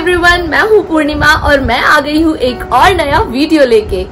Everyone, मैं हूँ पूर्णिमा और मैं आ गई हूँ एक और नया वीडियो लेके।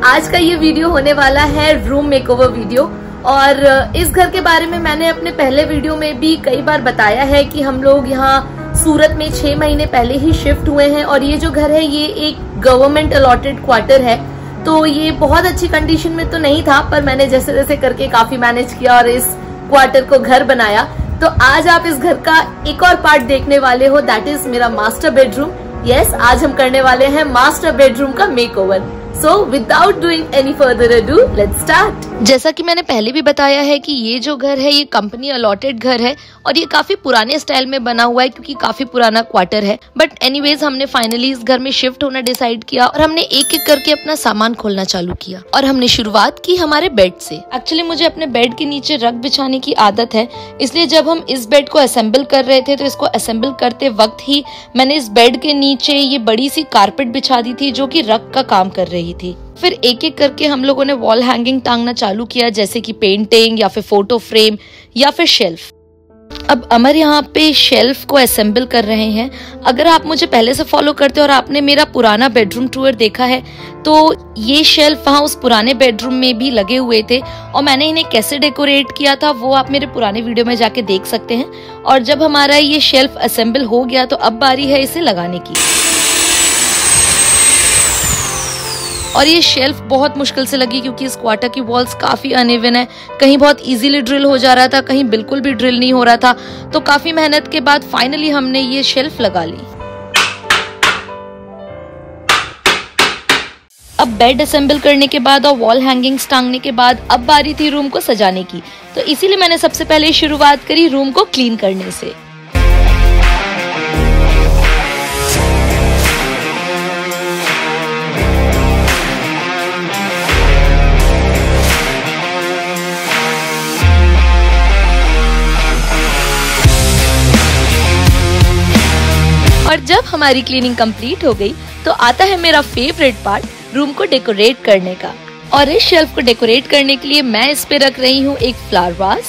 आज का ये वीडियो होने वाला है रूम मेकओवर वीडियो। और इस घर के बारे में मैंने अपने पहले वीडियो में भी कई बार बताया है कि हम लोग यहाँ सूरत में 6 महीने पहले ही शिफ्ट हुए हैं और ये जो घर है ये एक गवर्नमेंट अलॉटेड क्वार्टर है। तो ये बहुत अच्छी कंडीशन में तो नहीं था, पर मैंने जैसे जैसे करके काफी मैनेज किया और इस क्वार्टर को घर बनाया। तो आज आप इस घर का एक और पार्ट देखने वाले हो, दैट इज मेरा मास्टर बेडरूम। यस, आज हम करने वाले हैं मास्टर बेडरूम का makeover. So without doing any further ado, let's start। जैसा कि मैंने पहले भी बताया है कि ये जो घर है ये कंपनी अलॉटेड घर है और ये काफी पुराने स्टाइल में बना हुआ है क्योंकि काफी पुराना क्वार्टर है। बट एनीवेज हमने फाइनली इस घर में शिफ्ट होना डिसाइड किया और हमने एक एक करके अपना सामान खोलना चालू किया और हमने शुरुआत की हमारे बेड से। एक्चुअली मुझे अपने बेड के नीचे रग बिछाने की आदत है, इसलिए जब हम इस बेड को असेंबल कर रहे थे तो इसको असेंबल करते वक्त ही मैंने इस बेड के नीचे ये बड़ी सी कारपेट बिछा दी थी जो कि रग का काम कर रही थी। फिर एक एक करके हम लोगों ने वॉल हैंगिंग टांगना चालू किया, जैसे कि पेंटिंग या फिर फोटो फ्रेम या फिर शेल्फ। अब अमर यहाँ पे शेल्फ को असेंबल कर रहे हैं। अगर आप मुझे पहले से फॉलो करते हो और आपने मेरा पुराना बेडरूम टूर देखा है तो ये शेल्फ वहाँ उस पुराने बेडरूम में भी लगे हुए थे और मैंने इन्हें कैसे डेकोरेट किया था वो आप मेरे पुराने वीडियो में जाके देख सकते हैं। और जब हमारा ये शेल्फ असेंबल हो गया तो अब बारी है इसे लगाने की। और ये शेल्फ बहुत मुश्किल से लगी क्योंकि इस क्वार्टर की वॉल्स काफी अनइवन है, कहीं बहुत इजीली ड्रिल हो जा रहा था, कहीं बिल्कुल भी ड्रिल नहीं हो रहा था। तो काफी मेहनत के बाद फाइनली हमने ये शेल्फ लगा ली। अब बेड असेंबल करने के बाद और वॉल हैंगिंग्स टांगने के बाद अब बारी थी रूम को सजाने की। तो इसीलिए मैंने सबसे पहले शुरुआत करी रूम को क्लीन करने से। और जब हमारी क्लीनिंग कंप्लीट हो गई तो आता है मेरा फेवरेट पार्ट, रूम को डेकोरेट करने का। और इस शेल्फ को डेकोरेट करने के लिए मैं इस पे रख रही हूँ एक फ्लावर वाज,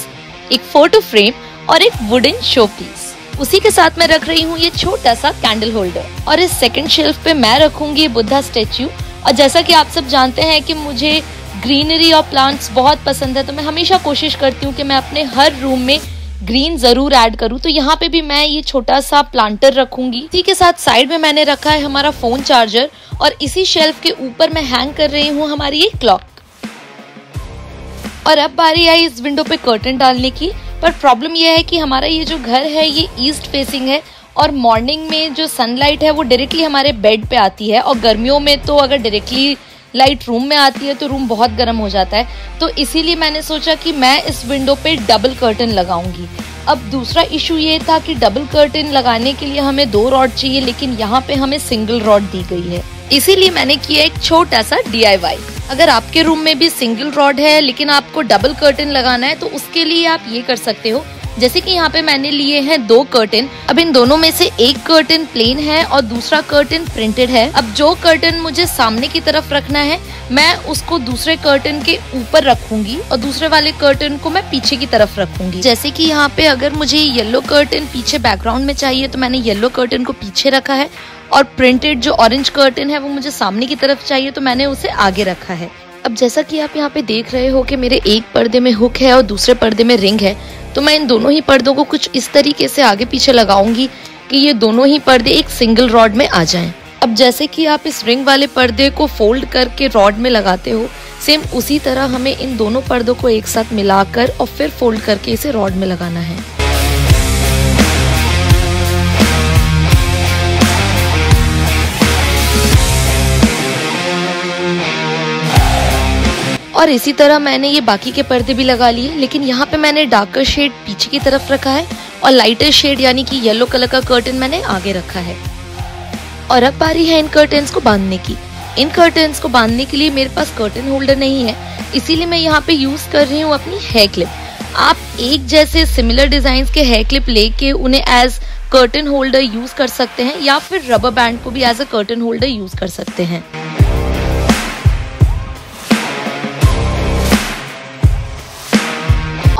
एक फोटो फ्रेम और एक वुडन शो पीस। उसी के साथ मैं रख रही हूँ ये छोटा सा कैंडल होल्डर। और इस सेकंड शेल्फ पे मैं रखूंगी बुद्धा स्टेच्यू। और जैसा कि आप सब जानते हैं कि मुझे ग्रीनरी और प्लांट्स बहुत पसंद है, तो मैं हमेशा कोशिश करती हूँ कि मैं अपने हर रूम में ग्रीन जरूर ऐड करूँ। तो यहाँ पे भी मैं ये छोटा सा प्लांटर रखूंगी। इसी के साथ साइड में मैंने रखा है हमारा फोन चार्जर और इसी शेल्फ के ऊपर मैं हैंग कर रही हूँ हमारी ये क्लॉक। और अब बारी आई इस विंडो पे कर्टन डालने की। पर प्रॉब्लम यह है कि हमारा ये जो घर है ये ईस्ट फेसिंग है और मॉर्निंग में जो सनलाइट है वो डायरेक्टली हमारे बेड पे आती है और गर्मियों में तो अगर डायरेक्टली लाइट रूम में आती है तो रूम बहुत गर्म हो जाता है। तो इसीलिए मैंने सोचा कि मैं इस विंडो पे डबल कर्टन लगाऊंगी। अब दूसरा इशू ये था कि डबल कर्टन लगाने के लिए हमें 2 रॉड चाहिए, लेकिन यहाँ पे हमें सिंगल रॉड दी गई है। इसीलिए मैंने किया एक छोटा सा DIY। अगर आपके रूम में भी सिंगल रॉड है लेकिन आपको डबल कर्टन लगाना है तो उसके लिए आप ये कर सकते हो, जैसे कि यहाँ पे मैंने लिए हैं 2 कर्टन। अब इन दोनों में से एक कर्टन प्लेन है और दूसरा कर्टन प्रिंटेड है। अब जो कर्टन मुझे सामने की तरफ रखना है मैं उसको दूसरे कर्टन के ऊपर रखूंगी और दूसरे वाले कर्टन को मैं पीछे की तरफ रखूंगी। जैसे कि यहाँ पे अगर मुझे येलो कर्टन पीछे बैकग्राउंड में चाहिए तो मैंने येलो कर्टन को पीछे रखा है और प्रिंटेड जो ऑरेंज कर्टन है वो मुझे सामने की तरफ चाहिए तो मैंने उसे आगे रखा है। अब जैसा कि आप यहाँ पे देख रहे हो कि मेरे एक पर्दे में हुक है और दूसरे पर्दे में रिंग है, तो मैं इन दोनों ही पर्दों को कुछ इस तरीके से आगे पीछे लगाऊंगी कि ये दोनों ही पर्दे एक सिंगल रॉड में आ जाएं। अब जैसे कि आप इस रिंग वाले पर्दे को फोल्ड करके रॉड में लगाते हो, सेम उसी तरह हमें इन दोनों पर्दों को एक साथ मिलाकर और फिर फोल्ड करके इसे रॉड में लगाना है। और इसी तरह मैंने ये बाकी के पर्दे भी लगा लिए, लेकिन यहाँ पे मैंने डार्कर शेड पीछे की तरफ रखा है और लाइटर शेड यानी कि येलो कलर का कर्टन मैंने आगे रखा है। और अब बारी है इन कर्टन्स को बांधने की। इन कर्टन्स को बांधने के लिए मेरे पास कर्टन होल्डर नहीं है, इसीलिए मैं यहाँ पे यूज कर रही हूँ अपनी हेयर क्लिप। आप एक जैसे सिमिलर डिजाइन के हेयर क्लिप लेके उन्हें एज कर्टन होल्डर यूज कर सकते हैं या फिर रबर बैंड को भी as a curtain holder use कर सकते हैं।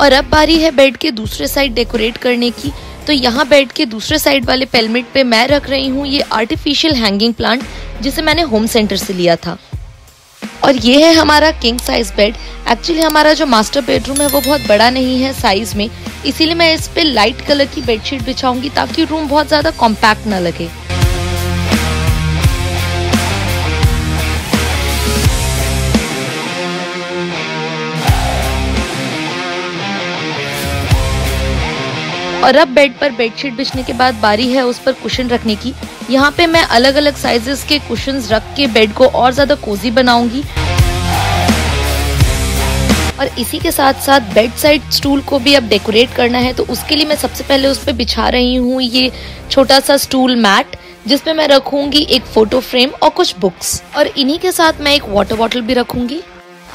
और अब बारी है बेड के दूसरे साइड डेकोरेट करने की। तो यहाँ बेड के दूसरे साइड वाले पेलमेट पे मैं रख रही हूँ ये आर्टिफिशियल हैंगिंग प्लांट, जिसे मैंने होम सेंटर से लिया था। और ये है हमारा किंग साइज बेड। एक्चुअली हमारा जो मास्टर बेडरूम है वो बहुत बड़ा नहीं है साइज में, इसीलिए मैं इस पे लाइट कलर की बेडशीट बिछाऊंगी ताकि रूम बहुत ज्यादा कॉम्पैक्ट ना लगे। और अब बेड पर बेडशीट बिछने के बाद बारी है उस पर कुशन रखने की। यहाँ पे मैं अलग अलग साइजेस के कुशन्स रख के बेड को और ज्यादा कोजी बनाऊंगी। और इसी के साथ साथ बेड साइड स्टूल को भी अब डेकोरेट करना है, तो उसके लिए मैं सबसे पहले उस पर बिछा रही हूँ ये छोटा सा स्टूल मैट, जिसपे मैं रखूंगी एक फोटो फ्रेम और कुछ बुक्स, और इन्हीं के साथ मैं एक वाटर बॉटल भी रखूंगी।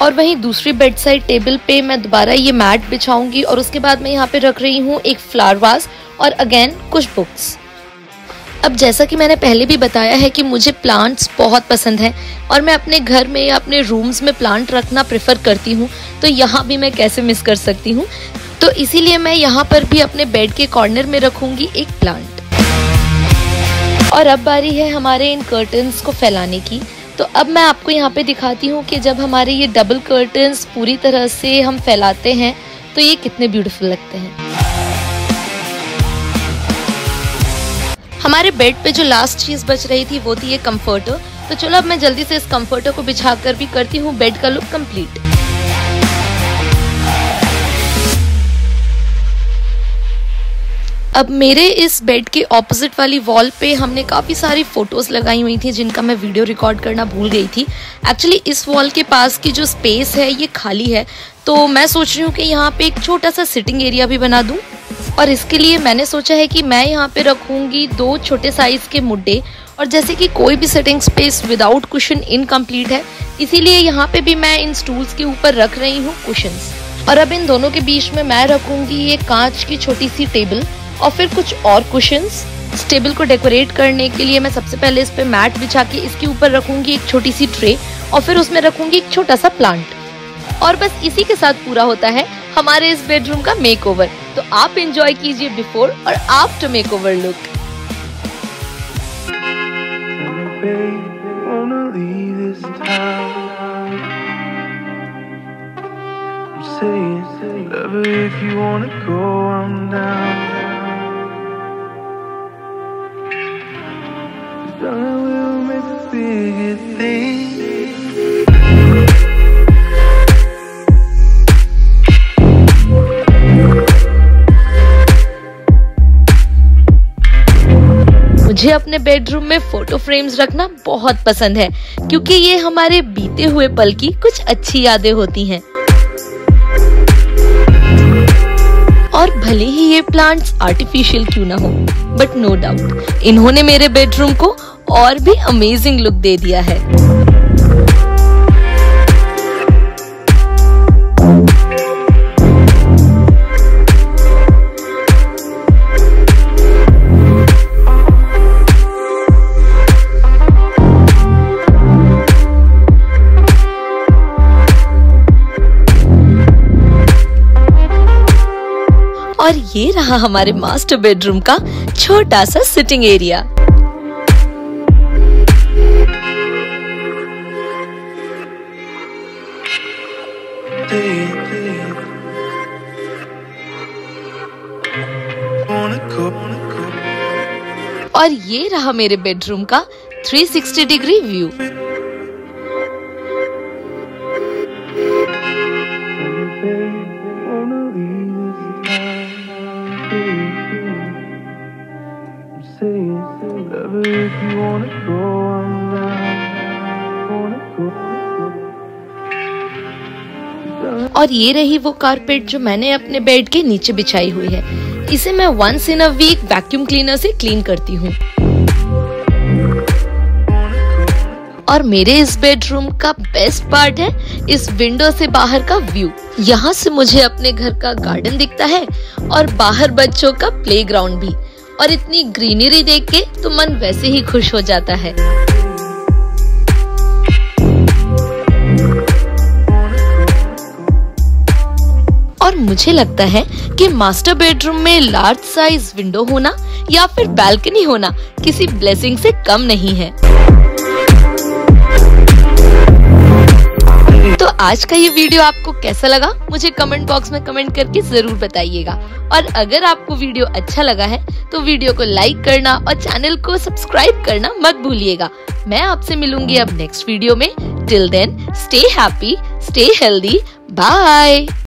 और वहीं दूसरी बेड साइड टेबल पे मैं दोबारा ये मैट बिछाऊंगी और उसके बाद मैं यहाँ पे रख रही हूँ एक फ्लावर वाज और अगेन कुछ बुक्स। अब जैसा कि मैंने पहले भी बताया है कि मुझे प्लांट्स बहुत पसंद हैं और मैं अपने घर में या अपने रूम्स में प्लांट रखना प्रेफर करती हूँ, तो यहाँ भी मैं कैसे मिस कर सकती हूँ। तो इसीलिए मैं यहाँ पर भी अपने बेड के कॉर्नर में रखूंगी एक प्लांट। और अब बारी है हमारे इन कर्टन्स को फैलाने की। तो अब मैं आपको यहाँ पे दिखाती हूँ कि जब हमारे ये डबल कर्टन्स पूरी तरह से हम फैलाते हैं तो ये कितने ब्यूटीफुल लगते हैं। हमारे बेड पे जो लास्ट चीज बच रही थी वो थी ये कंफर्टर। तो चलो अब मैं जल्दी से इस कंफर्टर को बिछाकर भी करती हूँ बेड का लुक कंप्लीट। अब मेरे इस बेड के ऑपोजिट वाली वॉल पे हमने काफ़ी सारी फोटोज़ लगाई हुई थी जिनका मैं वीडियो रिकॉर्ड करना भूल गई थी। एक्चुअली इस वॉल के पास की जो स्पेस है ये खाली है, तो मैं सोच रही हूँ कि यहाँ पे एक छोटा सा सिटिंग एरिया भी बना दूँ। और इसके लिए मैंने सोचा है कि मैं यहाँ पे रखूँगी 2 छोटे साइज़ के मुड्डे, और जैसे कि कोई भी sitting space without cushion incomplete है, इसीलिए यहाँ पे भी मैं इन स्टूल्स के ऊपर रख रही हूँ कुशंस। और अब इन दोनों के बीच में मैं रखूँगी ये कांच की छोटी सी टेबल और फिर कुछ और कुशंस। इस टेबल को डेकोरेट करने के लिए मैं सबसे पहले इस पे मैट बिछा के इसके ऊपर रखूंगी एक छोटी सी ट्रे और फिर उसमें रखूंगी एक छोटा सा प्लांट। और बस इसी के साथ पूरा होता है हमारे इस बेडरूम का मेकओवर। तो आप एंजॉय कीजिए बिफोर और आफ्टर मेकओवर लुक। मुझे अपने बेडरूम में फोटो फ्रेम्स रखना बहुत पसंद है, क्योंकि ये हमारे बीते हुए पल की कुछ अच्छी यादें होती हैं। और भले ही ये प्लांट्स आर्टिफिशियल क्यों ना हो, बट नो डाउट इन्होंने मेरे बेडरूम को और भी अमेजिंग लुक दे दिया है। और ये रहा हमारे मास्टर बेडरूम का छोटा सा सिटिंग एरिया। और ये रहा मेरे बेडरूम का 360 डिग्री व्यू। और ये रही वो कारपेट जो मैंने अपने बेड के नीचे बिछाई हुई है। इसे मैं once in a week vacuum cleaner से क्लीन करती हूँ। और मेरे इस बेडरूम का बेस्ट पार्ट है इस विंडो से बाहर का व्यू। यहाँ से मुझे अपने घर का गार्डन दिखता है और बाहर बच्चों का प्लेग्राउंड भी। और इतनी ग्रीनरी देख के तो मन वैसे ही खुश हो जाता है। और मुझे लगता है कि मास्टर बेडरूम में लार्ज साइज विंडो होना या फिर बालकनी होना किसी ब्लेसिंग से कम नहीं है। तो आज का ये वीडियो आपको कैसा लगा मुझे कमेंट बॉक्स में कमेंट करके जरूर बताइएगा। और अगर आपको वीडियो अच्छा लगा है तो वीडियो को लाइक करना और चैनल को सब्सक्राइब करना मत भूलिएगा। मैं आपसे मिलूंगी अब नेक्स्ट वीडियो में। Till then stay happy, stay healthy, bye.